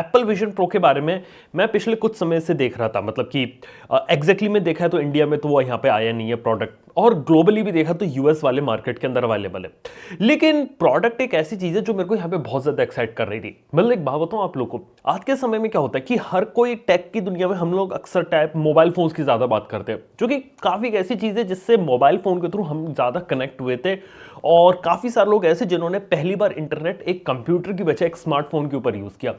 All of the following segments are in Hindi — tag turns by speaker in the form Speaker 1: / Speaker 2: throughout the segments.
Speaker 1: एप्पल विजन प्रो के बारे में मैं पिछले कुछ समय से देख रहा था, मतलब कि एग्जैक्टली में देखा है तो इंडिया में तो वो यहाँ पे आया नहीं है प्रोडक्ट, और ग्लोबली भी देखा तो यूएस वाले मार्केट के अंदर अवेलेबल है। लेकिन प्रोडक्ट एक ऐसी चीज है जो मेरे को यहाँ पे बहुत ज्यादा एक्साइट कर रही थी। मतलब एक बात बताऊं आप लोगों को, आज के समय में क्या होता है कि हर कोई टेक की दुनिया में हम लोग अक्सर टैप मोबाइल फोन्स की ज्यादा बात करते हैं, जो कि काफी एक ऐसी चीज है जिससे मोबाइल फोन के थ्रू हम ज्यादा कनेक्ट हुए थे। और काफी सारे लोग ऐसे जिन्होंने पहली बार इंटरनेट एक कंप्यूटर की बजाय एक स्मार्टफोन के ऊपर यूज किया,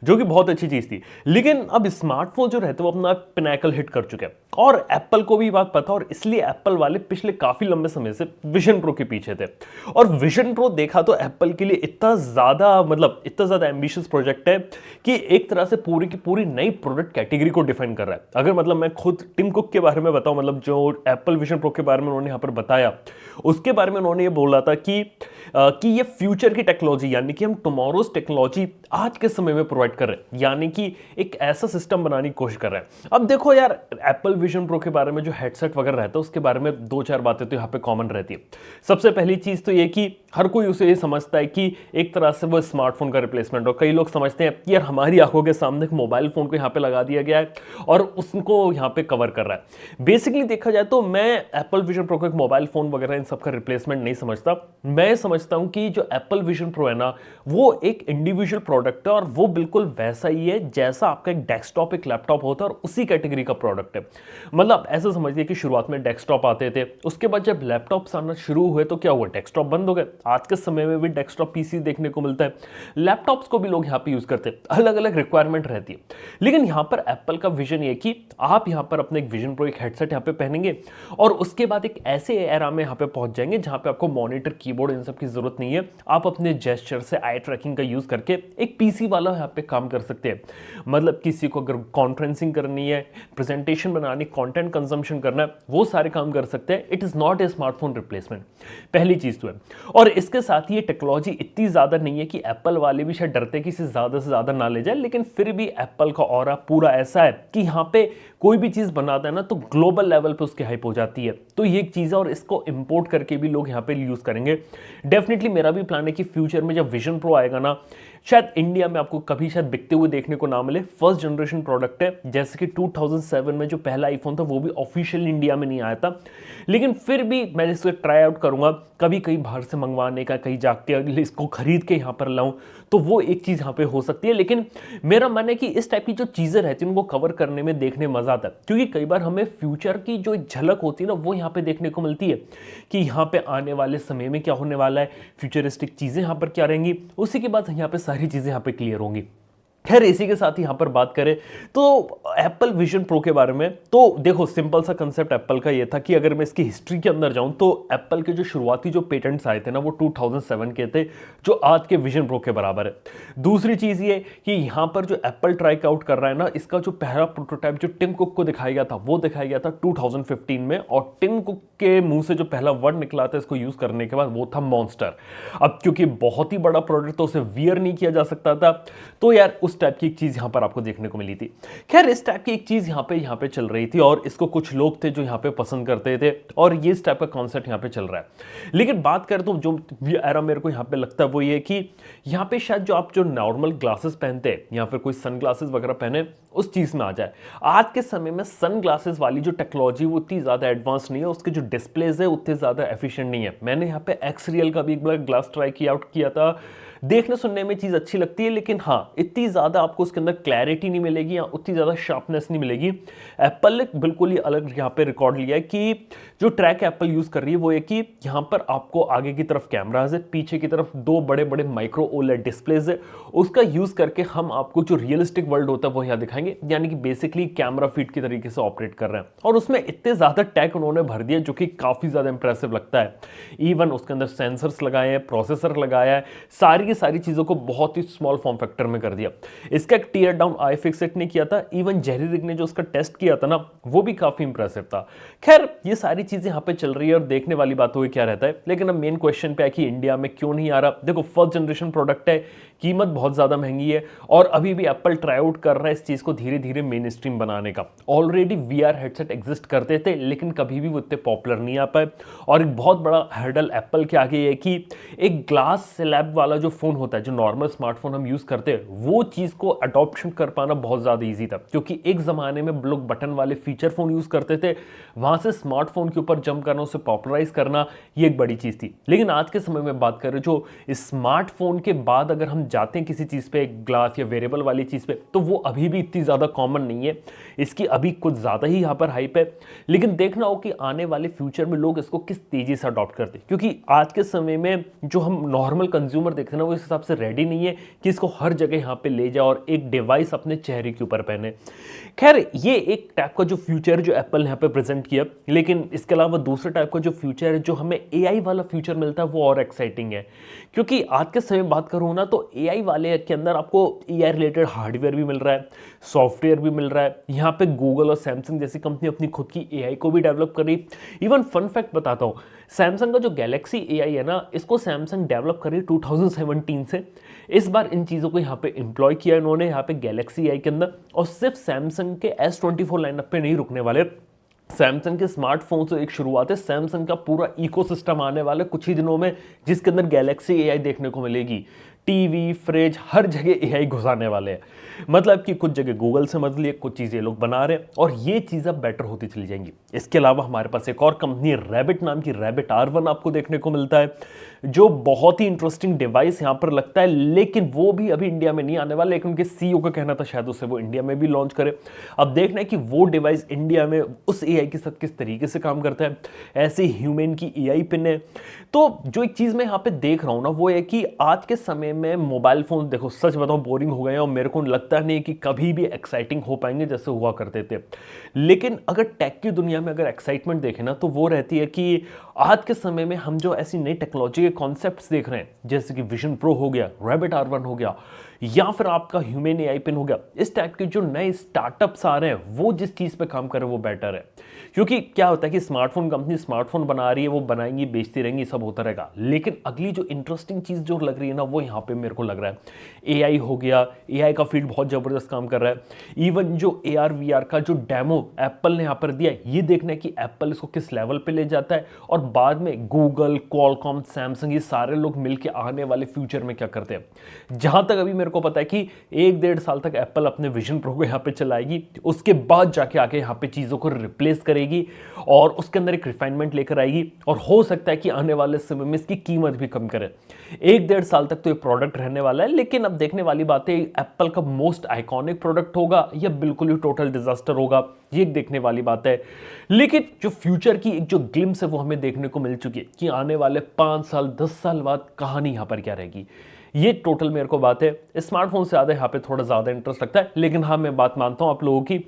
Speaker 1: जो कि बहुत अच्छी चीज थी। लेकिन अब स्मार्टफोन जो रहते हैं वो अपना पिनैकल हिट कर चुके हैं, और एप्पल को भी बात पता, और इसलिए एप्पल वाले पिछले काफी लंबे समय से विजन प्रो के पीछे थे। और विजन प्रो देखा तो एप्पल के लिए इतना ज्यादा एम्बिशियस प्रोजेक्ट है कि एक तरह से पूरी की पूरी नई प्रोडक्ट कैटेगरी को डिफाइन कर रहा है। अगर मतलब मैं खुद टिम कुक के बारे में बताऊं, मतलब जो एप्पल विजन प्रो के बारे में उन्होंने यहां पर बताया, उसके बारे में उन्होंने ये बोला था कि ये फ्यूचर की टेक्नोलॉजी, यानी कि हम टुमारोज टेक्नोलॉजी आज के समय में प्रोवाइड कर रहे हैं, यानी कि एक ऐसा सिस्टम बनाने की कोशिश कर रहे हैं। अब देखो यार, एप्पल विजन प्रो के बारे में जो हेडसेट वगैरह रहता है उसके बारे में दो चार बातें तो यहाँ पे कॉमन रहती है। सबसे पहली चीज तो ये कि हर कोई उसे ये समझता है कि एक तरह से वो स्मार्टफोन का रिप्लेसमेंट हो। कई लोग समझते हैं कि यार हमारी आंखों के सामने एक मोबाइल फोन को यहाँ पे लगा दिया गया है और उसको यहाँ पे कवर कर रहा है। बेसिकली देखा जाए तो मैं एप्पल विजन प्रो को एक मोबाइल फोन वगैरह इन सब का रिप्लेसमेंट नहीं समझता। मैं समझता हूं कि जो एप्पल विजन प्रो है ना, वो एक इंडिविजुअल प्रोडक्ट है, और वो बिल्कुल वैसा ही है जैसा आपका एक डेस्कटॉप एक लैपटॉप होता है, और उसी कैटेगरी का प्रोडक्ट है। मतलब ऐसा समझिए कि शुरुआत में डेस्कटॉप आते थे, उसके बाद जब लैपटॉप्स आना शुरू हुए तो क्या हुआ, डेस्कटॉप बंद हो गए। आज के समय में भी डेस्कटॉप पीसी देखने को मिलता है, लैपटॉप्स को भी लोग यहाँ पे यूज करते हैं, अलग अलग रिक्वायरमेंट रहती है। लेकिन यहाँ पर एप्पल का विजन ये कि आप यहाँ पर अपने एक विजन प्रो एक हेडसेट यहाँ पे पहनेंगे, और उसके बाद एक ऐसे एरा में यहाँ पे पहुंच जाएंगे जहां पे आपको मॉनिटर कीबोर्ड इन सब की जरूरत नहीं है। आप अपने जेस्चर से आई ट्रैकिंग का यूज करके एक पीसी वाला यहाँ पे काम कर सकते हैं। मतलब किसी को अगर कॉन्फ्रेंसिंग करनी है, प्रेजेंटेशन बनानी, कंटेंट कंजम्पशन करना है, वो सारे काम कर सकते हैं। It is not a smartphone replacement, पहली चीज तो है। और इसके साथ ही ये टेक्नोलॉजी इतनी ज्यादा नहीं है कि एप्पल वाले भी शायद डरते कि इसे ज्यादा से ज्यादा ना ले जाए, लेकिन फिर भी एप्पल का ऑरा पूरा ऐसा है कि यहाँ पे कोई भी चीज बनाता है ना तो ग्लोबल लेवल पे उसकी हाइप हो जाती है। तो ये एक चीज है, और इसको इंपोर्ट करके भी लोग यहाँ पे यूज करेंगे। डेफिनेटली मेरा भी प्लान है कि फ्यूचर में जब विजन प्रो आएगा ना, शायद इंडिया में आपको कभी शायद बिकते हुए देखने को ना मिले। फर्स्ट जनरेशन प्रोडक्ट है, जैसे कि 2007 में जो पहला आईफोन था वो भी ऑफिशियल इंडिया में नहीं आया था, लेकिन फिर भी मैं इसको ट्राई आउट करूंगा कभी कहीं बाहर से मंगवाने का, कहीं जाके इसको खरीद के यहाँ पर लाऊं, तो वो एक चीज यहाँ पे हो सकती है। लेकिन मेरा मानना है कि इस टाइप की जो चीजें रहती हैं उनको कवर करने में देखने में मजा आता है, क्योंकि कई बार हमें फ्यूचर की जो झलक होती है ना वो यहाँ पे देखने को मिलती है कि यहाँ पे आने वाले समय में क्या होने वाला है, फ्यूचरिस्टिक चीजें यहाँ पर क्या रहेंगी, उसी के बाद यहाँ पे सारी चीजें यहाँ पे क्लियर होंगी। खैर इसी के साथ ही यहां पर बात करें तो एप्पल विजन प्रो के बारे में, तो देखो सिंपल सा कंसेप्ट एप्पल का ये था कि अगर मैं इसकी हिस्ट्री के अंदर जाऊं तो एप्पल के जो शुरुआती जो पेटेंट्स आए थे ना वो 2007 के थे, जो आज के विजन प्रो के बराबर है। दूसरी चीज ये कि यहां पर जो एप्पल ट्राई आउट कर रहा है ना, इसका जो पहला प्रोटोटाइप जो टिम कुक को दिखाया गया था वो दिखाया गया था 2015 में, और टिम कुक के मुंह से जो पहला वर्ड निकला था इसको यूज करने के बाद वो था मॉन्स्टर। अब क्योंकि बहुत ही बड़ा प्रोडक्ट तो उसे वियर नहीं किया जा सकता था, तो यार उस टाइप की एक चीज यहां पर आपको देखने को मिली थी। खैर इस टाइप की एक चीज यहां पे चल रही थी, और इसको कुछ लोग थे जो यहां पे पसंद करते थे, और ये इस टाइप का कॉन्सेप्ट यहां पे चल रहा है। लेकिन बात करें तो जो एरा मेरे को यहां पे लगता है वो ये कि यहां पे शायद जो आप जो नॉर्मल ग्लासेस पहनते हैं या फिर कोई सन ग्लासेस वगैरह पहने उस चीज में आ जाए। आज के समय में सन ग्लासेस वाली जो टेक्नोलॉजी वो उतनी ज्यादा एडवांस नहीं है, उसके जो डिस्प्लेज है उतने ज्यादा एफिशिएंट नहीं है। मैंने यहाँ पे एक्स रियल का भी एक बार ग्लास ट्राई किया था, देखने सुनने में चीज अच्छी लगती है, लेकिन हाँ इतनी ज्यादा आपको उसके अंदर क्लैरिटी नहीं मिलेगी या उतनी ज्यादा शार्पनेस नहीं मिलेगी। एप्पल ने बिल्कुल ही अलग यहाँ पे रिकॉर्ड लिया है कि जो ट्रैक एप्पल यूज कर रही है वो है कि यहाँ पर आपको आगे की तरफ कैमराज है, पीछे की तरफ दो बड़े बड़े माइक्रो ओलेड डिस्प्लेज है, उसका यूज करके हम आपको जो रियलिस्टिक वर्ल्ड होता है वो यहाँ दिखाएंगे, यानी कि बेसिकली कैमरा फीड की तरीके से ऑपरेट कर रहे हैं। और उसमें इतने ज्यादा टैग उन्होंने भर दिया जो कि काफी ज्यादा इंप्रेसिव लगता है। इवन उसके अंदर सेंसर्स लगाए हैं, प्रोसेसर लगाया है, सारी की सारी चीजों को बहुत ही स्मॉल फॉर्म फैक्टर में कर दिया। इसका एक टीयर डाउन आई फिक्सेट ने किया था, इवन जेरी रिग ने जो उसका टेस्ट किया था ना वो भी काफी इंप्रेसिव था। खैर ये सारी चीजें यहाँ पे चल रही है और देखने वाली बात हुई क्या रहता है। लेकिन अब मेन क्वेश्चन पे है कि इंडिया में क्यों नहीं आ रहा। देखो फर्स्ट जनरेशन प्रोडक्ट है, कीमत बहुत ज्यादा महंगी है, और अभी भी एप्पल ट्राई आउट कर रहा है इस चीज को धीरे धीरे मेन स्ट्रीम बनाने का। ऑलरेडी वीआर हेडसेट एग्जिस्ट करते थे लेकिन कभी भी वो इतने पॉपुलर नहीं आ पाए। और एक बहुत बड़ा हर्डल एप्पल के आगे है कि एक ग्लास स्लैब वाला जो फ़ोन होता है, जो नॉर्मल स्मार्टफोन हम यूज़ करते हैं, वो चीज़ को अडॉप्शन कर पाना बहुत ज़्यादा ईजी था, क्योंकि एक ज़माने में लोग बटन वाले फीचर फ़ोन यूज़ करते थे, वहाँ से स्मार्टफोन के ऊपर जंप करना, उसे पॉपुलराइज करना, ये एक बड़ी चीज़ थी। लेकिन आज के समय में बात करें, जो स्मार्टफोन के बाद अगर हम जाते हैं किसी चीज़ पे, ग्लास या वेरेबल वाली चीज़ पे, तो वो अभी भी इतनी ज़्यादा कॉमन नहीं है, इसकी अभी कुछ ज़्यादा ही यहाँ पर हाइप है। लेकिन देखना हो कि आने वाले फ्यूचर में लोग इसको किस तेज़ी से अडॉप्ट करते हैं, क्योंकि आज के समय में जो हम नॉर्मल कंज्यूमर देखते हैं ना, वो इस हिसाब से रेडी नहीं है कि इसको हर जगह यहाँ पे ले जाए और एक डिवाइस अपने चेहरे के ऊपर पहने। खैर, ये एक टाइप का जो फ्यूचर जो एप्पल ने यहाँ पे प्रेजेंट किया, लेकिन इसके अलावा दूसरे टाइप का जो फ्यूचर है, जो हमें एआई वाला फ्यूचर मिलता है, वो और एक्साइटिंग है। क्योंकि आज के समय में बात करूँ ना, तो एआई वाले के अंदर आपको एआई रिलेटेड हार्डवेयर भी मिल रहा है, सॉफ्टवेयर भी मिल रहा है। यहाँ पे गूगल और सैमसंग जैसी कंपनी अपनी खुद की एआई को भी डेवलप कर रही। इवन फन फैक्ट बताता हूँ, सैमसंग का जो गैलेक्सी एआई है ना, इसको सैमसंग डेवलप कर रही 2017 से। इस बार इन चीज़ों को यहाँ पे एम्प्लॉय किया इन्होंने यहाँ पे गैलेक्सी एआई के अंदर, और सिर्फ सैमसंग के S24 लाइनअप पे नहीं रुकने वाले। सैमसंग के स्मार्टफोन से एक शुरुआत है, सैमसंग का पूरा इकोसिस्टम आने वाला है कुछ ही दिनों में, जिसके अंदर गैलेक्सी एआई देखने को मिलेगी। टीवी, फ्रिज, हर जगह एआई घुसाने वाले हैं। मतलब कि कुछ जगह गूगल से मदद लिए, कुछ चीज़ें लोग बना रहे हैं, और ये चीज़ अब बेटर होती चली जाएंगी। इसके अलावा हमारे पास एक और कंपनी रैबिट नाम की, रैबिट R1 आपको देखने को मिलता है, जो बहुत ही इंटरेस्टिंग डिवाइस यहाँ पर लगता है। लेकिन वो भी अभी इंडिया में नहीं आने वाला, लेकिन उनके सीईओ का कहना था शायद उसे वो इंडिया में भी लॉन्च करे। अब देखना है कि वो डिवाइस इंडिया में उस एआई के साथ किस तरीके से काम करता है। ऐसे ह्यूमन की एआई पिन है। तो जो एक चीज़ मैं यहाँ पे देख रहा हूँ ना, वो है कि आज के समय में मोबाइल फोन, देखो सच बताऊँ, बोरिंग हो गए हैं, और मेरे को लगता नहीं कि कभी भी एक्साइटिंग हो पाएंगे जैसे हुआ करते थे। लेकिन अगर टेक की दुनिया में अगर एक्साइटमेंट देखें ना, तो वो रहती है कि आज के समय में हम जो ऐसी नई टेक्नोलॉजी के कॉन्सेप्ट्स देख रहे हैं, जैसे कि विजन प्रो हो गया, रैबिट R1 हो गया, या फिर आपका ह्यूमन एआई पिन हो गया, इस टाइप के जो नए स्टार्टअप्स आ रहे हैं, वो जिस चीज़ पे काम कर रहे हैं वो बेटर है। क्योंकि क्या होता है कि स्मार्टफोन कंपनी स्मार्टफोन बना रही है, वो बनाएंगी, बेचती रहेंगी, सब होता रहेगा। लेकिन अगली जो इंटरेस्टिंग चीज़ जो लग रही है ना, वो यहाँ पे मेरे को लग रहा है एआई हो गया। एआई का फील्ड बहुत ज़बरदस्त काम कर रहा है। इवन जो AR VR का जो डेमो एप्पल ने यहाँ पर दिया है, ये देखना है कि एप्पल इसको किस लेवल पे ले जाता है, और बाद में गूगल, क्वालकॉम, सैमसंग, ये सारे लोग मिलकर आने वाले फ्यूचर में क्या करते हैं। जहाँ तक अभी मेरे को पता है कि 1-1.5 साल तक एप्पल अपने विजन प्रो को यहाँ पे चलाएगी, उसके बाद जाके आके यहाँ पे चीज़ों को रिप्लेस करेगी और उसके अंदर एक रिफाइनमेंट लेकर आएगी, और हो सकता है कि आने वाले समय में इसकी कीमत भी कम करे। 1-1.5 साल तक तो ये प्रोडक्ट रहने वाला है, लेकिन अब देखने वाली बात है एप्पल का मोस्ट आइकॉनिक प्रोडक्ट होगा या बिल्कुल ही टोटल डिजास्टर होगा, ये देखने वाली बात है। लेकिन जो फ्यूचर की एक जो ग्लिम्स है वो हमें देखने को मिल चुकी है कि आने वाले 5 साल 10 साल बाद कहानी यहाँ पर क्या रहेगी। ये टोटल मेरे को बात है, स्मार्टफोन से ज़्यादा यहाँ पे थोड़ा ज़्यादा इंटरेस्ट लगता है। लेकिन हाँ, मैं बात मानता हूँ आप लोगों की,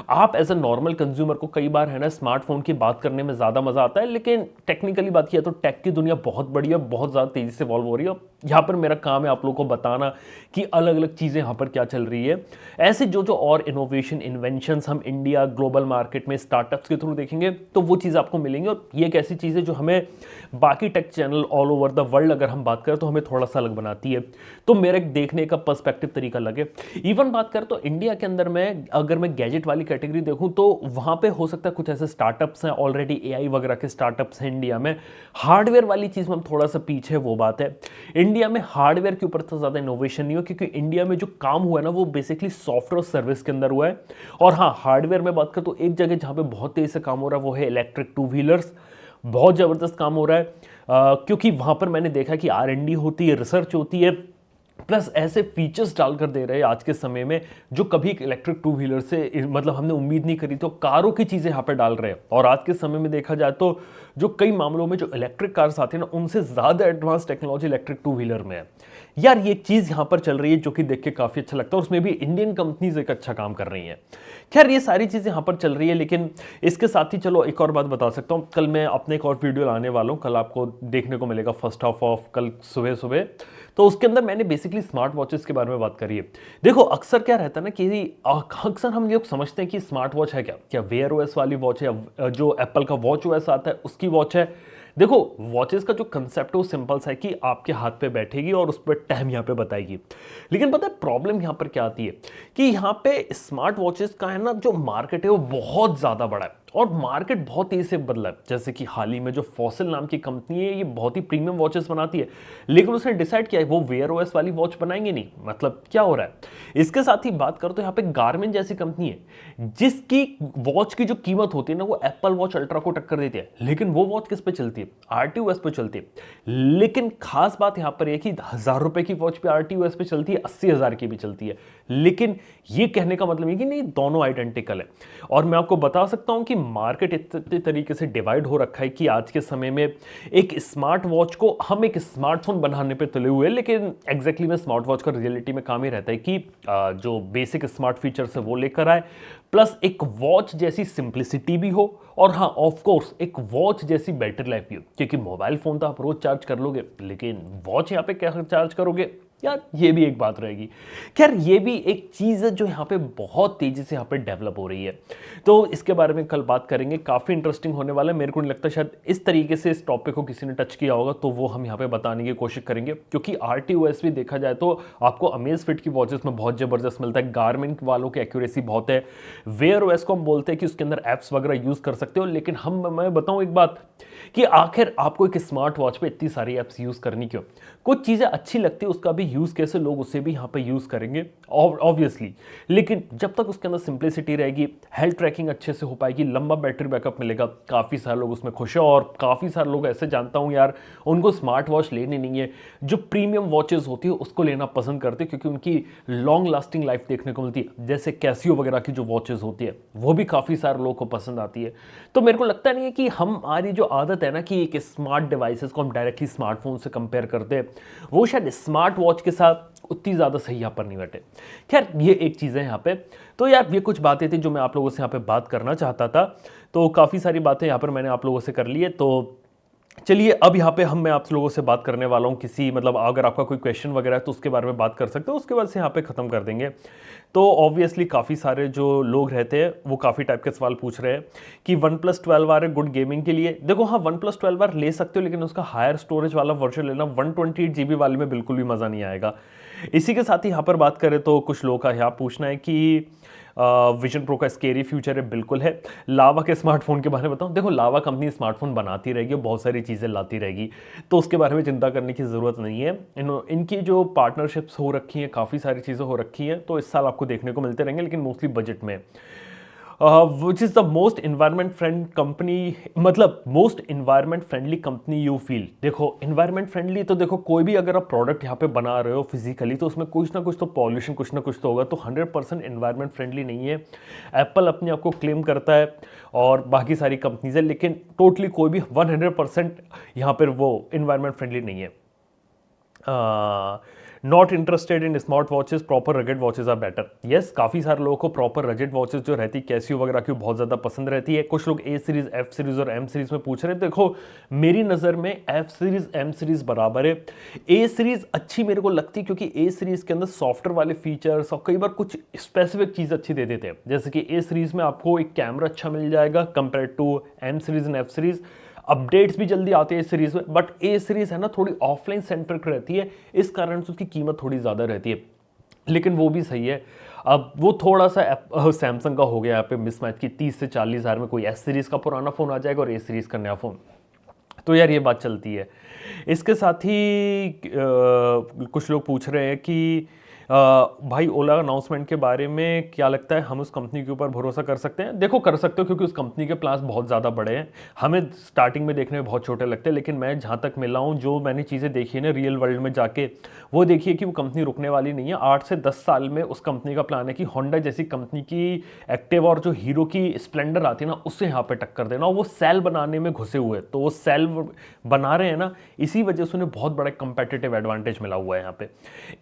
Speaker 1: आप एज अ नॉर्मल कंज्यूमर को कई बार है ना स्मार्टफोन की बात करने में ज़्यादा मज़ा आता है, लेकिन टेक्निकली बात किया तो टेक की दुनिया बहुत बड़ी है, बहुत ज़्यादा तेज़ी से इवॉल्व हो रही है। यहाँ पर मेरा काम है आप लोगों को बताना कि अलग अलग चीज़ें यहाँ पर क्या चल रही है। ऐसे जो जो और इनोवेशन, इन्वेंशंस हम इंडिया ग्लोबल मार्केट में स्टार्टअप्स के थ्रू देखेंगे, तो वो चीज़ आपको मिलेंगी। और ये एक ऐसी चीज़ है जो हमें बाकी take channel all over the world अगर हम बात करें तो हमें थोड़ा सा अलग बनाती है। तो मेरा एक देखने का पर्सपेक्टिव तरीका लगे। इवन बात करें तो इंडिया के अंदर में अगर मैं गैजेट वाली कैटेगरी देखूं, तो वहां पे हो सकता है कुछ ऐसे स्टार्टअप्स हैं, ऑलरेडी एआई वगैरह के स्टार्टअप्स हैं इंडिया में। हार्डवेयर वाली चीज़ में हम थोड़ा सा पीछे, वो बात है। इंडिया में हार्डवेयर के ऊपर तो ज़्यादा इनोवेशन नहीं हो, क्योंकि इंडिया में जो काम हुआ है ना, वो बेसिकली सॉफ्टवेयर सर्विस के अंदर हुआ है। और हाँ, हार्डवेयर में बात करें तो एक जगह जहाँ पे बहुत तेज़ी से काम हो रहा है वो है इलेक्ट्रिक 2 व्हीलर्स। बहुत ज़बरदस्त काम हो रहा है, क्योंकि वहाँ पर मैंने देखा कि R&D होती है, रिसर्च होती है, प्लस ऐसे फीचर्स डालकर दे रहे हैं आज के समय में जो कभी एक इलेक्ट्रिक 2 व्हीलर से मतलब हमने उम्मीद नहीं करी। तो कारों की चीज़ें यहाँ पर डाल रहे हैं, और आज के समय में देखा जाए तो जो कई मामलों में जो इलेक्ट्रिक कार्स आती है ना, उनसे ज़्यादा एडवांस टेक्नोलॉजी इलेक्ट्रिक 2 व्हीलर में है। यार ये चीज़ यहाँ पर चल रही है जो कि देख के काफ़ी अच्छा लगता है, और उसमें भी इंडियन कंपनीज एक अच्छा काम कर रही हैं। खैर, ये सारी चीज़ें यहाँ पर चल रही है, लेकिन इसके साथ ही चलो एक और बात बता सकता हूँ। कल मैं अपने एक और वीडियो लाने वाला हूँ, कल आपको देखने को मिलेगा फर्स्ट हाफ ऑफ कल सुबह सुबह। तो उसके अंदर मैंने बेसिकली स्मार्ट वॉचेस के बारे में बात करी है। देखो अक्सर क्या रहता है ना कि अक्सर हम लोग समझते हैं कि स्मार्ट वॉच है क्या वेयर ओएस वाली वॉच है, या जो एप्पल का वॉच ओएस आता है उसकी वॉच है। देखो वॉचेस का जो कंसेप्ट है वो सिंपल सा है कि आपके हाथ पे बैठेगी और उस पर टाइम यहाँ पे बताएगी। लेकिन पता है प्रॉब्लम यहाँ पर क्या आती है कि यहाँ पे स्मार्ट वॉचेस का है ना जो मार्केट है वो बहुत ज़्यादा बड़ा है, और मार्केट बहुत तेजी से बदला है। जैसे कि हाल ही में जो फॉसिल नाम की कंपनी है, ये बहुत ही प्रीमियम वॉचेस बनाती है, लेकिन उसने डिसाइड किया है वो वेयर ओएस वाली वॉच बनाएंगे नहीं। मतलब क्या हो रहा है। इसके साथ ही बात करो तो यहाँ पे गारमिन जैसी कंपनी है जिसकी वॉच की जो कीमत होती है ना, वो एप्पल वॉच अल्ट्रा को टक्कर देती है, लेकिन वो वॉच किस पे चलती है, आरटीओएस पे चलती है। लेकिन खास बात यहाँ पर है कि 1000 रुपए की वॉच पे आरटीओएस पे चलती है, 80,000 की भी चलती है। लेकिन ये कहने का मतलब है कि नहीं, दोनों आइडेंटिकल है। और मैं आपको बता सकता हूं कि मार्केट इतने तरीके से डिवाइड हो रखा है कि आज के समय में एक स्मार्ट वॉच को हम एक स्मार्टफोन बनाने पे तुले हुए हैं, लेकिन एग्जैक्टली में स्मार्ट वॉच का रियलिटी में काम ही रहता है कि जो बेसिक स्मार्ट फीचर्स है वो लेकर आए, प्लस एक वॉच जैसी सिंप्लिसिटी भी हो, और हाँ ऑफ कोर्स एक वॉच जैसी बैटरी लाइफ भी हो। क्योंकि मोबाइल फोन तो आप रोज चार्ज कर लोगे, लेकिन वॉच यहाँ पे क्या चार्ज करोगे यार, ये भी एक बात रहेगी। खैर ये भी एक चीज़ है जो यहाँ पे बहुत तेजी से यहाँ पे डेवलप हो रही है, तो इसके बारे में कल बात करेंगे। काफ़ी इंटरेस्टिंग होने वाला है। मेरे को नहीं लगता शायद इस तरीके से इस टॉपिक को किसी ने टच किया होगा, तो वो हम यहाँ पे बताने की कोशिश करेंगे। क्योंकि आरटीओएस भी देखा जाए तो आपको अमेज़फिट की वॉचेस में बहुत ज़बरदस्त मिलता है, गारमिन वालों की एक्यूरेसी बहुत है, वेयर ओएस को हम बोलते हैं कि उसके अंदर ऐप्स वगैरह यूज़ कर सकते हो। लेकिन मैं बताऊँ एक बात कि आखिर आपको एक स्मार्ट वॉच पे इतनी सारी ऐप्स यूज़ करनी क्यों। कुछ चीज़ें अच्छी लगती है, उसका भी यूज़ कैसे लोग उसे भी यहाँ पे यूज़ करेंगे ऑब्वियसली। लेकिन जब तक उसके अंदर सिंप्लिसिटी रहेगी, हेल्थ ट्रैकिंग अच्छे से हो पाएगी, लंबा बैटरी बैकअप मिलेगा, काफ़ी सारे लोग उसमें खुश हैं। और काफ़ी सारे लोग ऐसे जानता हूँ यार, उनको स्मार्ट वॉच लेनी नहीं है, जो प्रीमियम वॉचेस होती है उसको लेना पसंद करते हैं, क्योंकि उनकी लॉन्ग लास्टिंग लाइफ देखने को मिलती है। जैसे कैसियो वगैरह की जो वॉचेस होती है वो भी काफ़ी सारे लोगों को पसंद आती है। तो मेरे को लगता नहीं है कि हमारी जो आदत है ना कि एक स्मार्ट डिवाइसेस को हम डायरेक्टली स्मार्टफोन से कंपेयर करते हैं, वो शायद स्मार्ट वॉच के साथ उतनी ज़्यादा सही यहाँ पर नहीं बैठे। खैर ये एक चीज़ है यहाँ पे। तो यार ये कुछ बातें थी जो मैं आप लोगों से यहाँ पे बात करना चाहता था। तो काफ़ी सारी बातें यहाँ पर मैंने आप लोगों से कर ली है। तो चलिए अब यहाँ पे मैं आप लोगों से बात करने वाला हूँ किसी, मतलब अगर आपका कोई क्वेश्चन वगैरह है तो उसके बारे में बात कर सकते हो, उसके बाद से यहाँ पे ख़त्म कर देंगे। तो ऑब्वियसली काफ़ी सारे जो लोग रहते हैं वो काफ़ी टाइप के सवाल पूछ रहे हैं कि OnePlus 12R है गुड गेमिंग के लिए। देखो हाँ, OnePlus 12R ले सकते हो, लेकिन उसका हायर स्टोरेज वाला वर्जन लेना। 128 GB वाले में बिल्कुल भी मज़ा नहीं आएगा। इसी के साथ ही यहाँ पर बात करें तो कुछ लोगों का यहाँ पूछना है कि विजन प्रो का स्केरी फ्यूचर है। बिल्कुल है। लावा के स्मार्टफोन के बारे में बताऊं, देखो लावा कंपनी स्मार्टफोन बनाती रहेगी, बहुत सारी चीज़ें लाती रहेगी, तो उसके बारे में चिंता करने की ज़रूरत नहीं है। इनकी जो पार्टनरशिप्स हो रखी हैं, काफ़ी सारी चीज़ें हो रखी हैं, तो इस साल आपको देखने को मिलते रहेंगे, लेकिन मोस्टली बजट में। Which is the most environment friend company, मतलब most environment friendly company you feel. देखो इन्वायरमेंट फ्रेंडली तो देखो कोई भी अगर आप प्रोडक्ट यहाँ पे बना रहे हो फिजिकली, तो उसमें कुछ ना कुछ तो पॉल्यूशन कुछ ना कुछ तो होगा, तो 100% इन्वायरमेंट फ्रेंडली नहीं है। एप्पल अपने आप को क्लेम करता है और बाकी सारी कंपनीज है, लेकिन टोटली कोई भी 100% यहाँ पर वो इन्वायरमेंट फ्रेंडली नहीं है। Not interested in smart watches, proper rugged watches are better. Yes, काफ़ी सारे लोगों को प्रॉपर रगेड वॉचेस जो रहती है कैसियो वगैरह की बहुत ज़्यादा पसंद रहती है। कुछ लोग ए सीरीज़, एफ सीरीज़ और एम सीरीज़ में पूछ रहे हैं। देखो मेरी नज़र में एफ सीरीज़ एम सीरीज़ बराबर है। ए सीरीज़ अच्छी मेरे को लगती है क्योंकि ए सीरीज़ के अंदर सॉफ्टवेयर वाले फीचर्स और कई बार कुछ स्पेसिफिक चीज़ अच्छी दे देते हैं। जैसे कि ए सीरीज़ में आपको एक कैमरा अच्छा मिल जाएगा compare to M series and F series. Updates भी जल्दी आते हैं इस सीरीज में, बट ए सीरीज है ना थोड़ी ऑफलाइन सेंट्रिक रहती है, इस कारण से उसकी कीमत थोड़ी ज़्यादा रहती है, लेकिन वो भी सही है। अब वो थोड़ा सा सैमसंग का हो गया यहाँ पे मिसमैच की 30 से 40 हज़ार में कोई एस सीरीज़ का पुराना फ़ोन आ जाएगा और ए सीरीज़ का नया फ़ोन, तो यार ये बात चलती है। इसके साथ ही कुछ लोग पूछ रहे हैं कि भाई ओला अनाउंसमेंट के बारे में क्या लगता है, हम उस कंपनी के ऊपर भरोसा कर सकते हैं? देखो कर सकते हो, क्योंकि उस कंपनी के प्लान्स बहुत ज़्यादा बड़े हैं। हमें स्टार्टिंग में देखने में बहुत छोटे लगते हैं, लेकिन मैं जहाँ तक मिला हूँ, जो मैंने चीज़ें देखी है ना रियल वर्ल्ड में जाके, वो देखिए कि वो कंपनी रुकने वाली नहीं है। 8 से 10 साल में उस कंपनी का प्लान है कि होंडा जैसी कंपनी की एक्टिवा और जो हीरो की स्प्लेंडर आती है ना, उससे यहाँ पर टक्कर देना। और वो सेल बनाने में घुसे हुए, तो वो सेल बना रहे हैं ना, इसी वजह से उन्हें बहुत बड़ा कंपेटिटिव एडवांटेज मिला हुआ है यहाँ पे।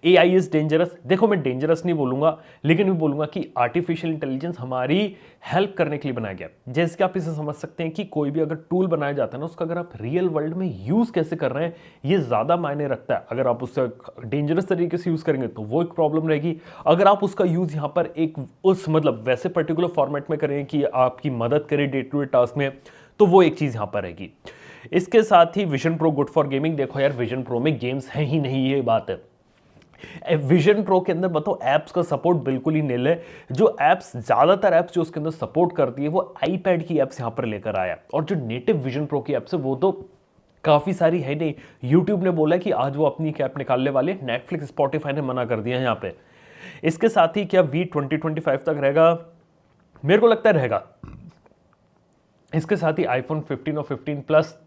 Speaker 1: AI is dangerous. देखो मैं डेंजरस नहीं बोलूंगा, लेकिन मैं बोलूंगा कि आर्टिफिशियल इंटेलिजेंस हमारी हेल्प करने के लिए बनाया गया। जैसे कि आप इसे समझ सकते हैं कि कोई भी अगर टूल बनाया जाता है ना, उसका अगर आप रियल वर्ल्ड में यूज कैसे कर रहे हैं, ये ज्यादा मायने रखता है। अगर आप उससे डेंजरस तरीके से यूज करेंगे तो वो एक प्रॉब्लम रहेगी। अगर आप उसका यूज यहाँ पर एक उस मतलब वैसे पर्टिकुलर फॉर्मेट में करेंगे कि आपकी मदद करे डे टू डे टास्क में, तो वो एक चीज यहाँ पर रहेगी। इसके साथ ही Vision Pro good for gaming. देखो यार विजन प्रो में गेम्स हैं ही नहीं, ये बात है। विजन प्रो के अंदर बताओ ऐप्स का सपोर्ट बिल्कुल ही निल है। जो ऐप्स, ज़्यादातर ऐप्स जो उसके अंदर सपोर्ट करती है वो आईपैड की ऐप्स यहाँ पर लेकर आया, और जो नेटिव विजन प्रो की ऐप्स है वो तो काफ़ी सारी है नहीं। यूट्यूब ने बोला कि आज वो अपनी ऐप निकालने वाले, नेटफ्लिक्स स्पॉटिफाई ने मना कर दिया है यहाँ पे। इसके साथ ही क्या वी 2025 तक रहेगा? मेरे को लगता है रहेगा। इसके साथ ही आईफोन 15 और 15 प्लस,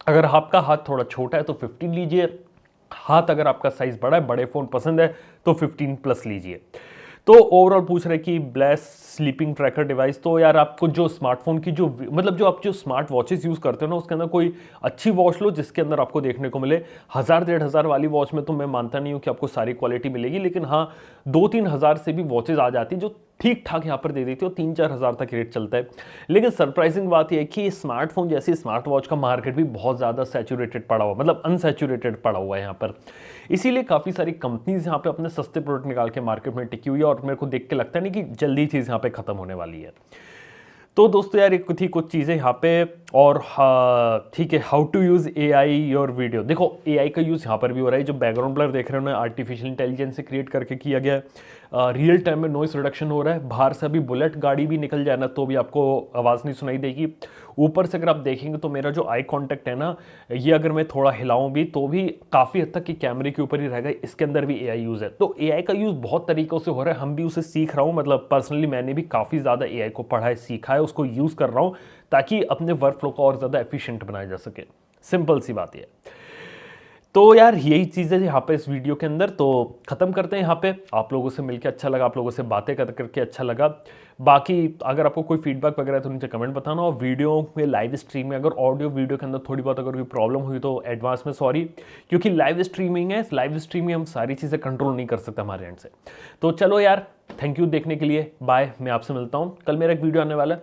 Speaker 1: अगर आपका हाथ थोड़ा छोटा है तो 15 लीजिए, हाथ अगर आपका साइज बड़ा है, बड़े फोन पसंद है तो 15 प्लस लीजिए। तो ओवरऑल पूछ रहे कि ब्लेस स्लीपिंग ट्रैकर डिवाइस, तो यार आपको जो स्मार्टफोन की जो मतलब जो आप जो स्मार्ट वॉचेस यूज़ करते हो ना, उसके अंदर कोई अच्छी वॉच लो जिसके अंदर आपको देखने को मिले। 1000-1500 वाली वॉच में तो मैं मानता नहीं हूँ कि आपको सारी क्वालिटी मिलेगी, लेकिन हाँ 2-3 हज़ार से भी वॉचेज आ जाती जो ठीक ठाक यहाँ पर दे देती है, और 3-4 हज़ार तक रेट चलता है। लेकिन सरप्राइजिंग बात यह है कि स्मार्टफोन जैसे स्मार्ट वॉच का मार्केट भी बहुत ज़्यादा सैचुरेटेड पड़ा हुआ, मतलब अनसैचुरेटेड पड़ा हुआ है यहाँ पर। इसीलिए काफ़ी सारी कंपनीज यहाँ पे अपने सस्ते प्रोडक्ट निकाल के मार्केट में टिकी हुई है, और मेरे को देख के लगता नहीं कि जल्दी चीज़ यहाँ पे खत्म होने वाली है। तो दोस्तों यार एक थी कुछ चीज़ें यहाँ पे, और हाँ ठीक है, how to use AI your video. देखो एआई का यूज़ यहाँ पर भी हो रहा है। जो बैकग्राउंड ब्लर देख रहे हो ना, आर्टिफिशियल इंटेलिजेंस से क्रिएट करके किया गया है। रियल टाइम में नॉइस रिडक्शन हो रहा है। बाहर से अभी बुलेट गाड़ी भी निकल जाए ना तो भी आपको आवाज़ नहीं सुनाई देगी। ऊपर से अगर आप देखेंगे तो मेरा जो आई कांटेक्ट है ना, ये अगर मैं थोड़ा हिलाऊं भी तो भी काफ़ी हद तक कि कैमरे के ऊपर ही रहेगा। इसके अंदर भी एआई यूज़ है। तो एआई का यूज़ बहुत तरीक़ों से हो रहा है, हम भी उसे सीख रहा हूँ। मतलब पर्सनली मैंने भी काफ़ी ज़्यादा एआई को पढ़ा है, सीखा है, उसको यूज़ कर रहा हूँ ताकि अपने वर्क फ्लो को और ज़्यादा एफिशिएंट बनाया जा सके। सिंपल सी बात है। तो यार यही चीज़ है यहाँ पे इस वीडियो के अंदर। तो ख़त्म करते हैं यहाँ पे। आप लोगों से मिलकर अच्छा लगा, आप लोगों से बातें करके अच्छा लगा। बाकी अगर आपको कोई फीडबैक वगैरह है तो नीचे कमेंट बताना। और वीडियो में लाइव स्ट्रीम में अगर ऑडियो वीडियो के अंदर थोड़ी बहुत अगर कोई प्रॉब्लम हुई तो एडवांस में सॉरी, क्योंकि लाइव स्ट्रीमिंग है। लाइव स्ट्रीम में हम सारी चीज़ें कंट्रोल नहीं कर सकते हमारे एंड से। तो चलो यार, थैंक यू देखने के लिए, बाय। मैं आपसे मिलता हूँ कल। मेरा एक वीडियो आने वाला है,